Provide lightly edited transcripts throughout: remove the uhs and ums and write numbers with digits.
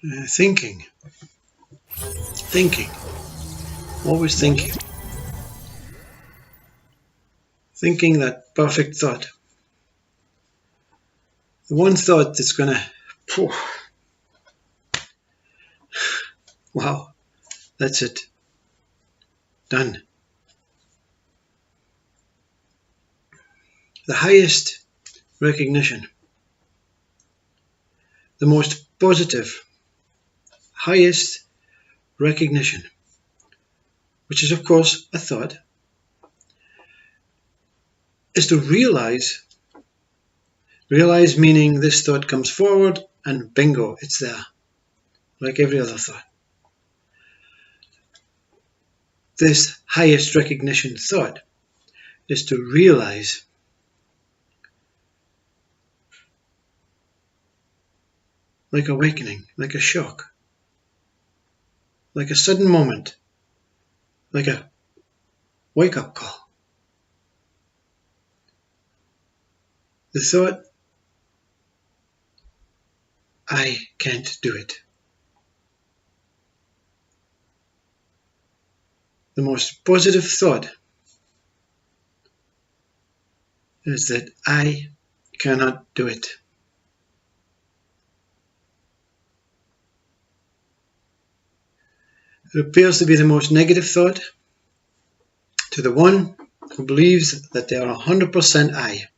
Thinking, always thinking that perfect thought. The one thought that's going to, wow, that's it, done. The highest recognition, the most positive, highest recognition, which is of course a thought, is to realize meaning this thought comes forward and bingo, it's there, like every other thought. This highest recognition thought is to realize like awakening, like a shock, like a sudden moment, like a wake-up call. The thought, I can't do it. The most positive thought is that I cannot do it. It appears to be the most negative thought to the one who believes that they are 100% I.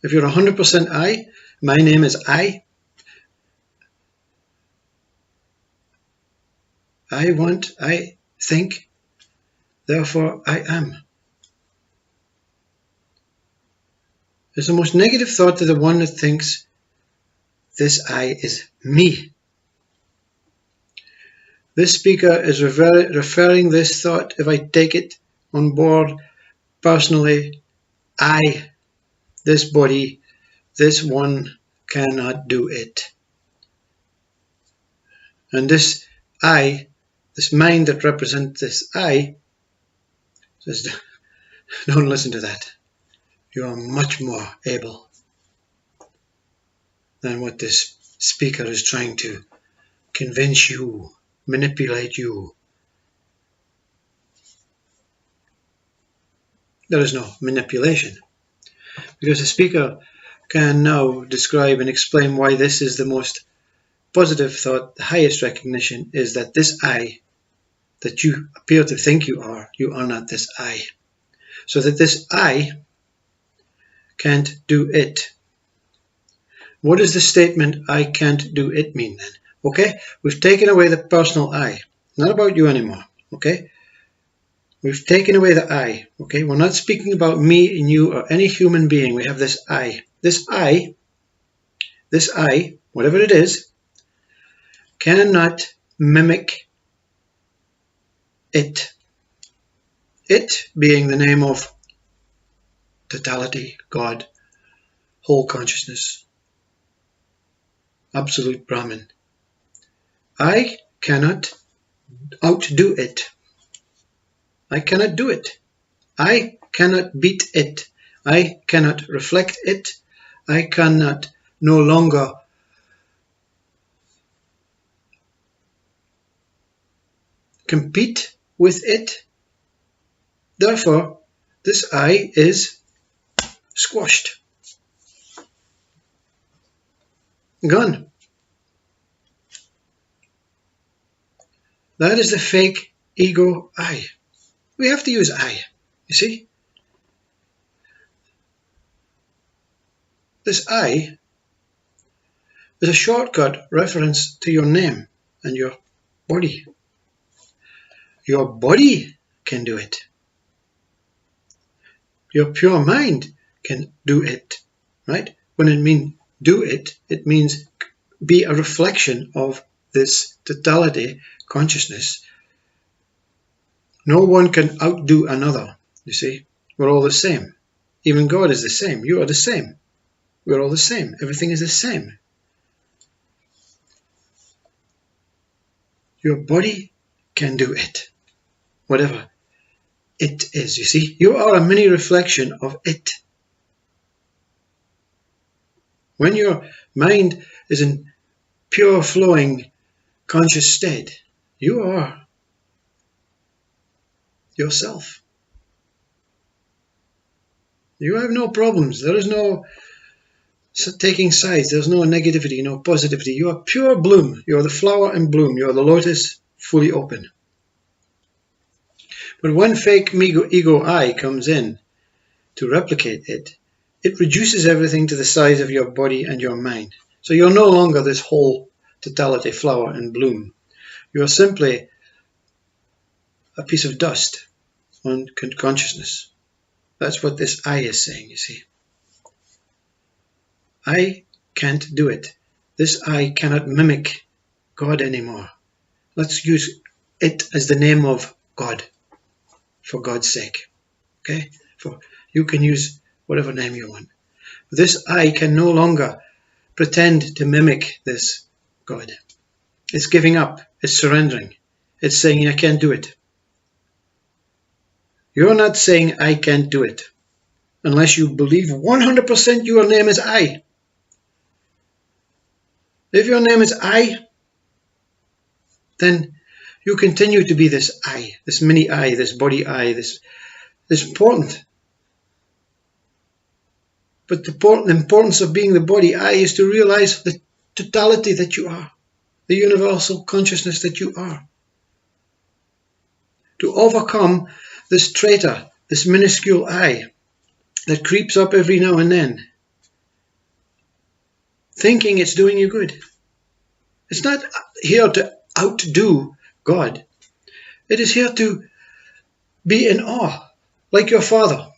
If you're 100% I, my name is I want, I think, therefore I am. It's the most negative thought to the one that thinks this I is me. This speaker is referring this thought, if I take it on board personally, I, this body, this one cannot do it. And this I, this mind that represents this I, says, don't listen to that. You are much more able than what this speaker is trying to convince you, manipulate you. There is no manipulation, because the speaker can now describe and explain why this is the most positive thought. The highest recognition is that this I that you appear to think you are not this I. So that this I can't do it. What does the statement I can't do it mean then? Okay, we've taken away the personal I. Not about you anymore. Okay, we've taken away the I. Okay, we're not speaking about me and you or any human being. We have this I. This I, whatever it is, cannot mimic it. It being the name of totality, God, whole consciousness, absolute Brahman. I cannot outdo it. I cannot do it. I cannot beat it. I cannot reflect it. I cannot no longer compete with it. Therefore, this I is squashed. Gone. That is the fake ego I. We have to use I, you see? This I is a shortcut reference to your name and your body. Your body can do it. Your pure mind can do it, right? When it means do it, it means be a reflection of this totality consciousness. No one can outdo another, you see. We're all the same. Even God is the same. You are the same. We're all the same. Everything is the same. Your body can do it. Whatever it is, you see. You are a mini reflection of it. When your mind is in pure flowing conscious state. You are yourself. You have no problems. There is no taking sides. There's no negativity, no positivity. You are pure bloom. You are the flower in bloom. You are the lotus fully open. But when fake ego I comes in to replicate it, it reduces everything to the size of your body and your mind. So you're no longer this whole totality flower in bloom. You are simply a piece of dust on consciousness. That's what this I is saying, you see. I can't do it. This I cannot mimic God anymore. Let's use it as the name of God, for God's sake. Okay? You can use whatever name you want. This I can no longer pretend to mimic this God. It's giving up. It's surrendering. It's saying, I can't do it. You're not saying, I can't do it, unless you believe 100% your name is I. If your name is I, then you continue to be this I, this mini I, this body I, this important. But the importance of being the body I is to realize the totality that you are, the universal consciousness that you are. To overcome this traitor, this minuscule I that creeps up every now and then, thinking it's doing you good. It's not here to outdo God. It is here to be in awe, like your father,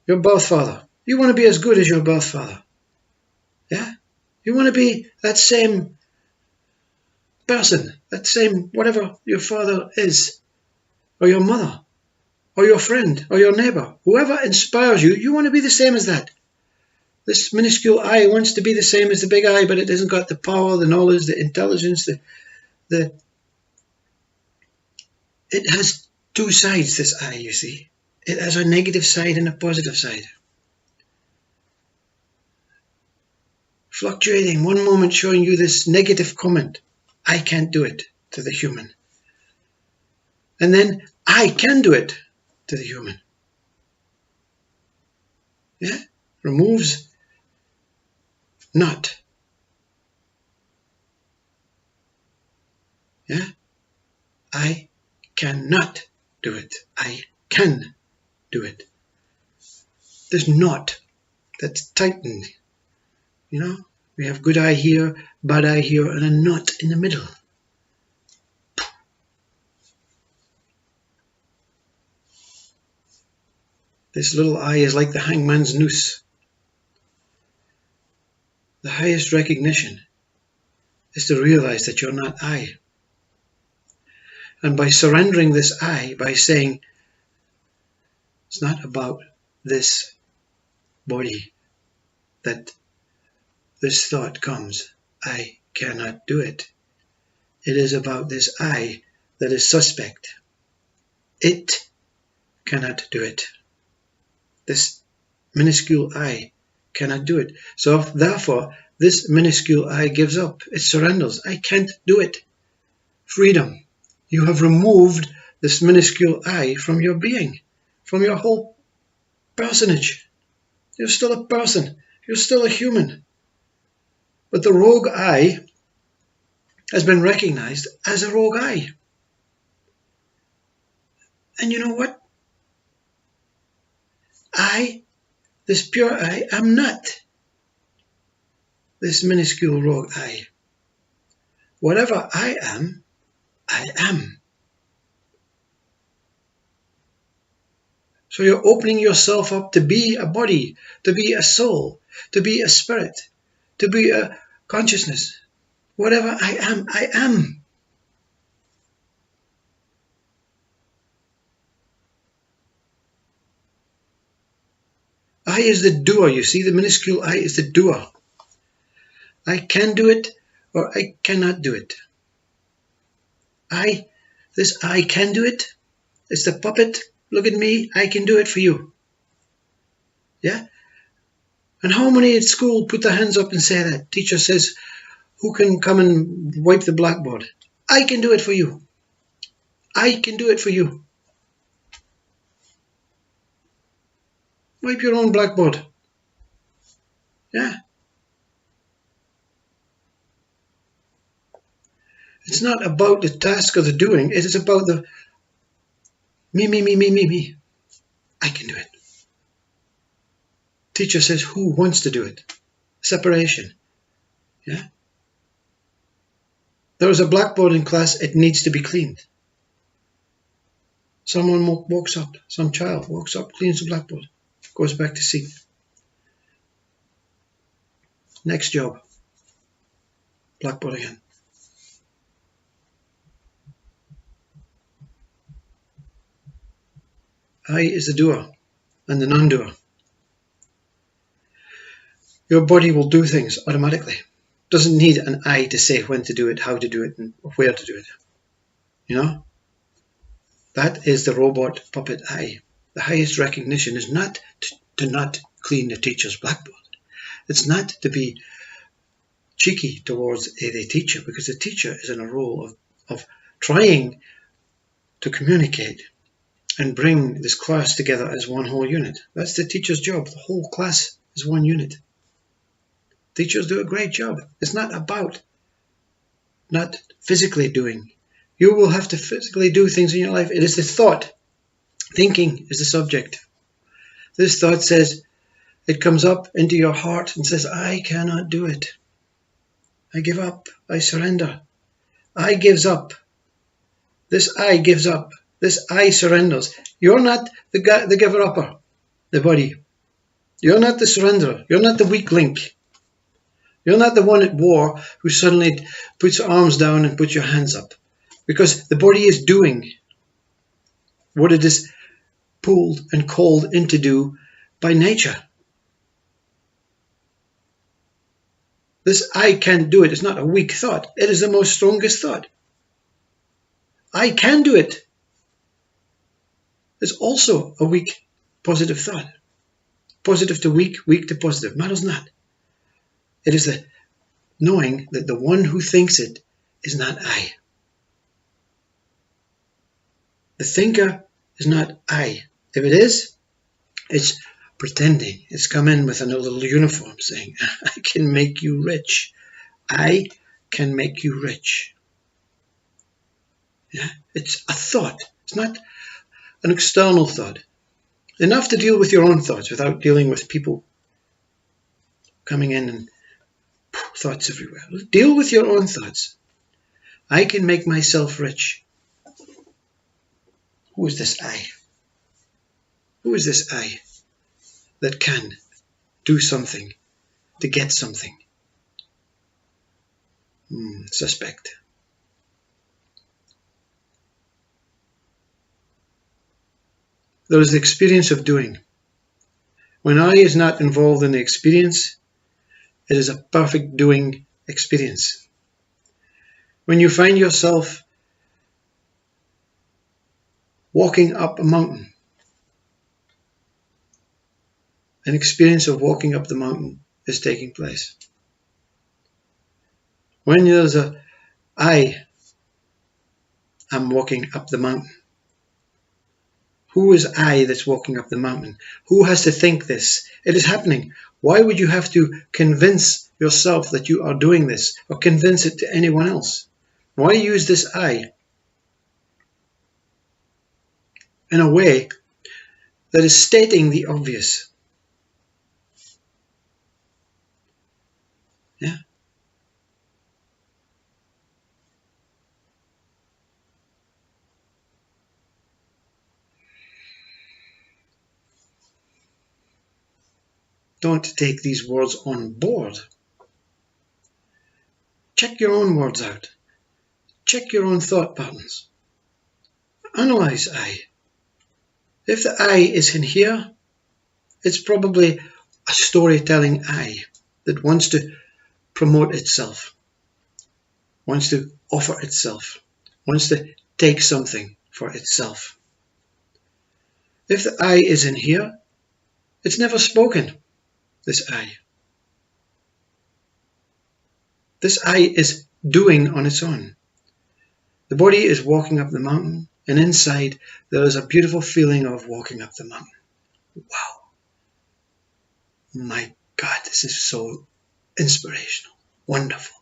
your birth father. You want to be as good as your birth father. Yeah? You want to be that same person, that same whatever your father is, or your mother, or your friend, or your neighbor. Whoever inspires you, you want to be the same as that. This minuscule I wants to be the same as the big I, but it hasn't got the power, the knowledge, the intelligence, it has two sides, this I, you see. It has a negative side and a positive side. Fluctuating, one moment showing you this negative comment, I can't do it, to the human. And then, I can do it, to the human. Yeah? Removes not. Yeah? I cannot do it. I can do it. There's not. That's tightened. You know? We have good I here, bad I here, and a not in the middle. This little I is like the hangman's noose. The highest recognition is to realize that you're not I. And by surrendering this I, by saying, it's not about this body that this thought comes, I cannot do it. It is about this I that is suspect. It cannot do it. This minuscule I cannot do it. So therefore, this minuscule I gives up. It surrenders. I can't do it. Freedom. You have removed this minuscule I from your being, from your whole personage. You're still a person. You're still a human. But the rogue I has been recognized as a rogue I. And you know what? This pure I, am not this minuscule rogue I. Whatever I am, I am. So you're opening yourself up to be a body, to be a soul, to be a spirit, to be a consciousness. Whatever I am, I am. I is the doer, you see, the minuscule I is the doer. I can do it or I cannot do it. This I can do it. It's the puppet. Look at me, I can do it for you. Yeah? And how many at school put their hands up and say that? Teacher says, Who can come and wipe the blackboard? I can do it for you. I can do it for you. Wipe your own blackboard. Yeah. It's not about the task or the doing. It is about the me. I can do it. Teacher says, who wants to do it? Separation. Yeah. There is a blackboard in class. It needs to be cleaned. Someone walks up. Some child walks up, cleans the blackboard, goes back to seat. Next job. Blackboard again. I is the doer and the non-doer. Your body will do things automatically. Doesn't need an I to say when to do it, how to do it, and where to do it. You know? That is the robot puppet I. The highest recognition is not to not clean the teacher's blackboard. It's not to be cheeky towards the teacher, because the teacher is in a role of trying to communicate and bring this class together as one whole unit. That's the teacher's job. The whole class is one unit. Teachers do a great job. It's not about not physically doing. You will have to physically do things in your life. It is the thought. Thinking is the subject. This thought says, it comes up into your heart and says, I cannot do it. I give up. I surrender. I gives up. This I gives up. This I surrenders. You're not the giver-upper, the body. You're not the surrenderer. You're not the weak link. You're not the one at war who suddenly puts arms down and puts your hands up. Because the body is doing what it is pulled and called in to do by nature. This I can't do it is not a weak thought. It is the most strongest thought. I can do it is also a weak positive thought. Positive to weak, weak to positive. Matters not. It is the knowing that the one who thinks it is not I. The thinker is not I. If it is, it's pretending. It's come in with a little uniform saying, I can make you rich. I can make you rich. Yeah? It's a thought. It's not an external thought. Enough to deal with your own thoughts without dealing with people coming in and thoughts everywhere. Deal with your own thoughts. I can make myself rich. Who is this I? Who is this I that can do something to get something? Suspect. There is the experience of doing. When I is not involved in the experience, it is a perfect doing experience. When you find yourself walking up a mountain, an experience of walking up the mountain is taking place. When there's I am walking up the mountain. Who is I that's walking up the mountain? Who has to think this? It is happening. Why would you have to convince yourself that you are doing this or convince it to anyone else? Why use this I in a way that is stating the obvious? Yeah. Don't take these words on board. Check your own words out. Check your own thought patterns. Analyze I. If the I is in here, it's probably a storytelling I that wants to promote itself, wants to offer itself, wants to take something for itself. If the I is in here, it's never spoken, this I. This I is doing on its own. The body is walking up the mountain, and inside there is a beautiful feeling of walking up the mountain. Wow. My God, this is so inspirational, wonderful.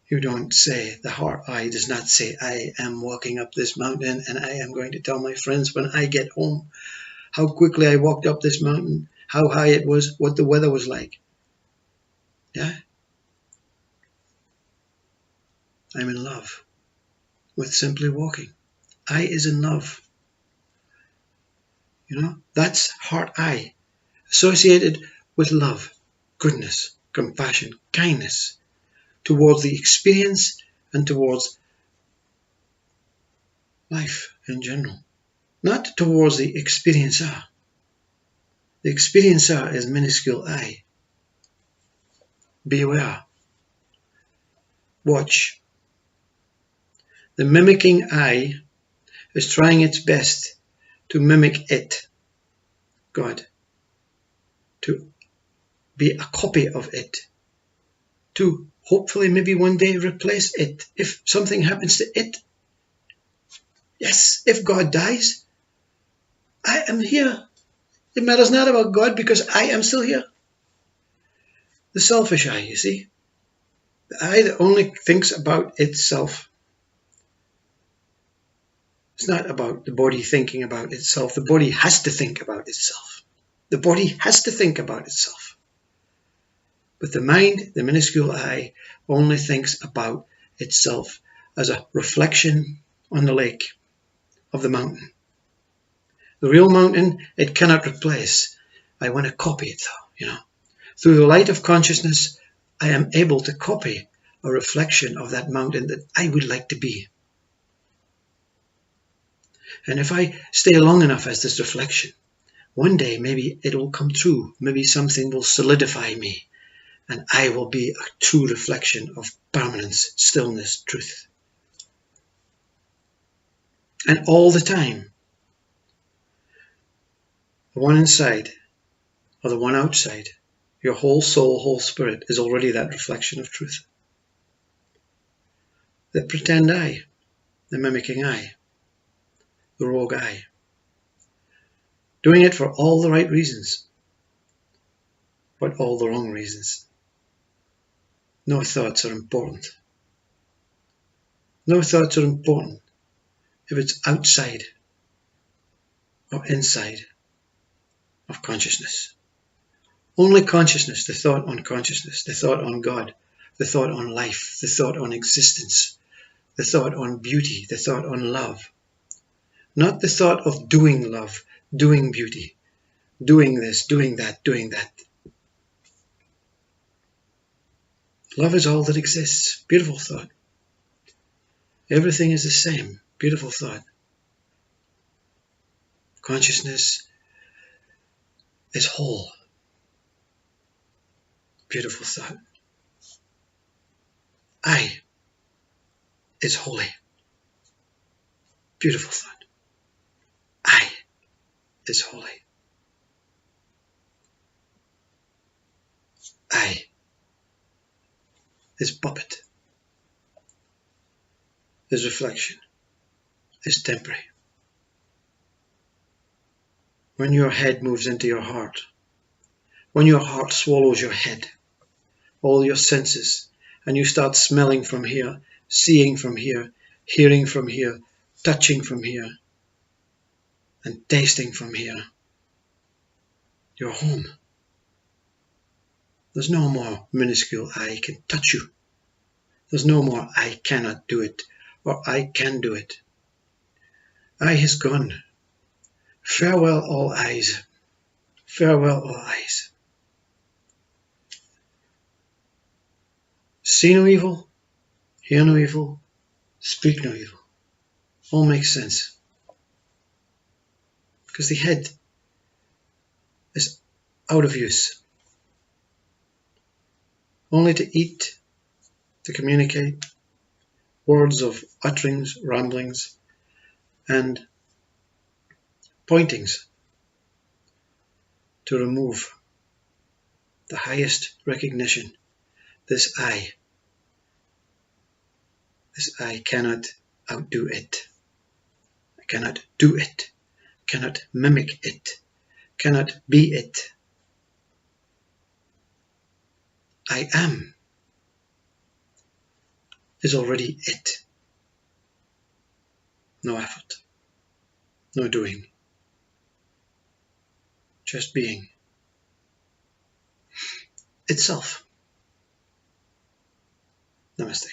You don't say, the heart I does not say, I am walking up this mountain and I am going to tell my friends when I get home how quickly I walked up this mountain, how high it was, what the weather was like. Yeah? I'm in love with simply walking. I is in love. You know, that's heart I, associated with love, goodness, compassion, kindness, towards the experience and towards life in general. Not towards the experiencer. The experiencer is minuscule I. Be aware. Watch. The mimicking I is trying its best to mimic it, God, to be a copy of it, to hopefully maybe one day replace it if something happens to it. Yes, if God dies, I am here. It matters not about God because I am still here. The selfish I, you see. The I that only thinks about itself. It's not about the body thinking about itself. The body has to think about itself. The body has to think about itself. But the mind, the minuscule I, only thinks about itself as a reflection on the lake of the mountain. The real mountain, it cannot replace. I want to copy it though, you know. Through the light of consciousness, I am able to copy a reflection of that mountain that I would like to be. And if I stay long enough as this reflection, one day maybe it will come true. Maybe something will solidify me and I will be a true reflection of permanence, stillness, truth. And all the time, the one inside or the one outside, your whole soul, whole spirit is already that reflection of truth. The pretend I, the mimicking I, the rogue I, doing it for all the right reasons, but all the wrong reasons. No thoughts are important. No thoughts are important if it's outside or inside of consciousness. Only consciousness, the thought on consciousness, the thought on God, the thought on life, the thought on existence, the thought on beauty, the thought on love. Not the thought of doing love, doing beauty, doing this, doing that, doing that. Love is all that exists. Beautiful thought. Everything is the same. Beautiful thought. Consciousness is whole. Beautiful thought. I is holy. Beautiful thought. I is holy. I is puppet, is reflection, is temporary. When your head moves into your heart, when your heart swallows your head, all your senses, and you start smelling from here, seeing from here, hearing from here, touching from here, and tasting from here, you're home. There's no more minuscule I can touch you. There's no more I cannot do it or I can do it. I has gone. Farewell all eyes. Farewell all eyes. See no evil, hear no evil, speak no evil. All makes sense. Because the head is out of use. Only to eat, to communicate, words of utterings, ramblings, and pointings to remove the highest recognition. This I cannot outdo it. I cannot do it, cannot mimic it, cannot be it. I am is already it. No effort, no doing, just being itself. Namaste.